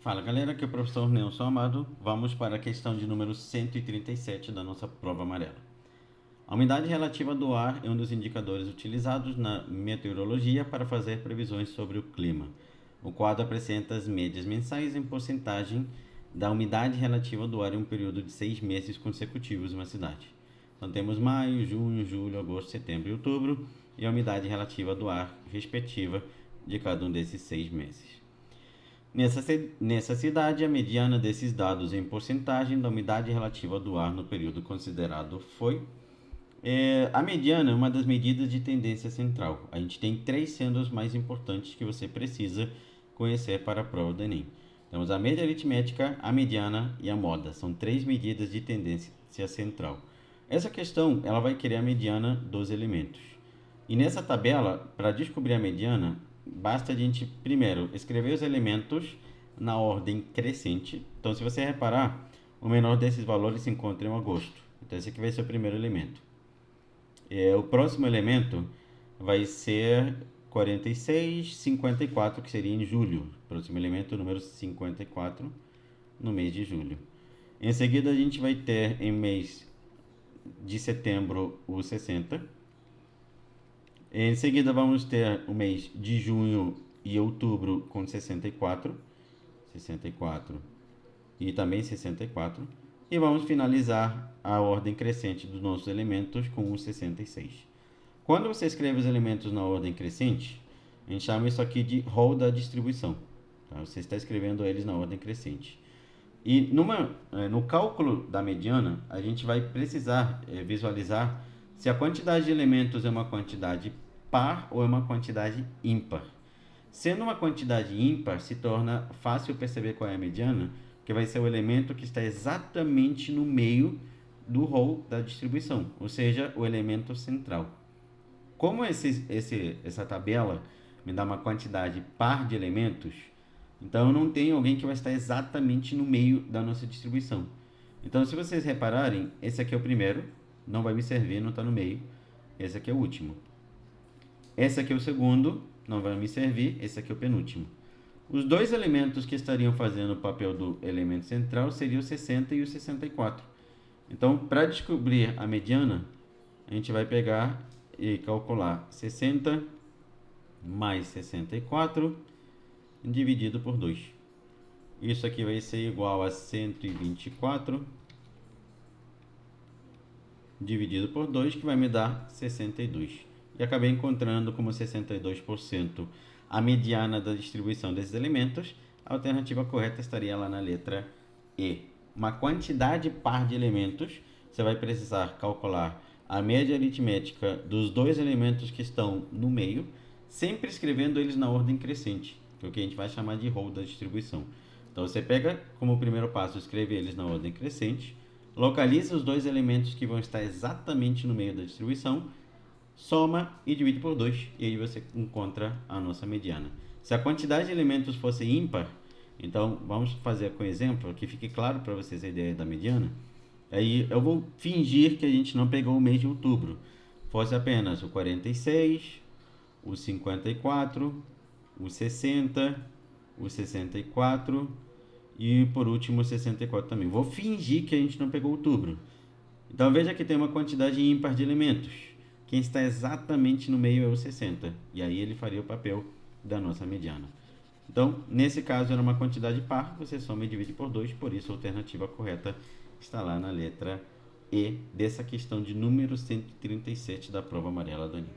Fala galera, aqui é o professor Nelson Amado. Vamos para a questão de número 137 da nossa prova amarela. A umidade relativa do ar é um dos indicadores utilizados na meteorologia para fazer previsões sobre o clima. O quadro apresenta as médias mensais em porcentagem da umidade relativa do ar em um período de 6 meses consecutivos em uma cidade. Então temos maio, junho, julho, agosto, setembro e outubro, e a umidade relativa do ar respectiva de cada um desses 6 meses. Nessa cidade, a mediana desses dados em porcentagem da umidade relativa do ar no período considerado foi. A mediana é uma das medidas de tendência central. A gente tem três sendo as mais importantes que você precisa conhecer para a prova do Enem. Temos a média aritmética, a mediana e a moda. São três medidas de tendência central. Essa questão ela vai querer a mediana dos elementos. E nessa tabela, para descobrir a mediana, basta a gente primeiro escrever os elementos na ordem crescente. Então, se você reparar, o menor desses valores se encontra em agosto. Então, esse aqui vai ser o primeiro elemento. O próximo elemento vai ser 46, 54, que seria em julho. Próximo elemento, número 54, no mês de julho. Em seguida, a gente vai ter em mês de setembro o 60. Em seguida, vamos ter o mês de junho e outubro com 64 e também 64. E vamos finalizar a ordem crescente dos nossos elementos com o 66. Quando você escreve os elementos na ordem crescente, a gente chama isso aqui de rol da distribuição. Tá? Você está escrevendo eles na ordem crescente. E no cálculo da mediana, a gente vai precisar visualizar se a quantidade de elementos é uma quantidade par ou é uma quantidade ímpar. Sendo uma quantidade ímpar, se torna fácil perceber qual é a mediana, que vai ser o elemento que está exatamente no meio do rol da distribuição, ou seja, o elemento central. Como essa tabela me dá uma quantidade par de elementos, então eu não tenho alguém que vai estar exatamente no meio da nossa distribuição. Então, se vocês repararem, esse aqui é o primeiro, não vai me servir, não está no meio. Esse aqui é o último. Esse aqui é o segundo, não vai me servir. Esse aqui é o penúltimo. Os dois elementos que estariam fazendo o papel do elemento central seriam o 60 e o 64. Então, para descobrir a mediana, a gente vai pegar e calcular 60 mais 64 dividido por 2. Isso aqui vai ser igual a 124 dividido por 2, que vai me dar 62. E acabei encontrando como 62% a mediana da distribuição desses elementos. A alternativa correta estaria lá na letra E. Uma quantidade par de elementos, você vai precisar calcular a média aritmética dos dois elementos que estão no meio, sempre escrevendo eles na ordem crescente, que é o que a gente vai chamar de rol da distribuição. Então você pega como primeiro passo, escreve eles na ordem crescente, localiza os dois elementos que vão estar exatamente no meio da distribuição, soma e divide por 2, e aí você encontra a nossa mediana. Se a quantidade de elementos fosse ímpar, então vamos fazer com exemplo, que fique claro para vocês a ideia da mediana. Aí eu vou fingir que a gente não pegou o mês de outubro, fosse apenas o 46, o 54, o 60, o 64 e por último o 64 também. Vou fingir que a gente não pegou outubro. Então veja que tem uma quantidade ímpar de elementos. Quem está exatamente no meio é o 60. E aí ele faria o papel da nossa mediana. Então, nesse caso era uma quantidade par, você soma e divide por 2, por isso a alternativa correta está lá na letra E dessa questão de número 137 da prova amarela do Enem.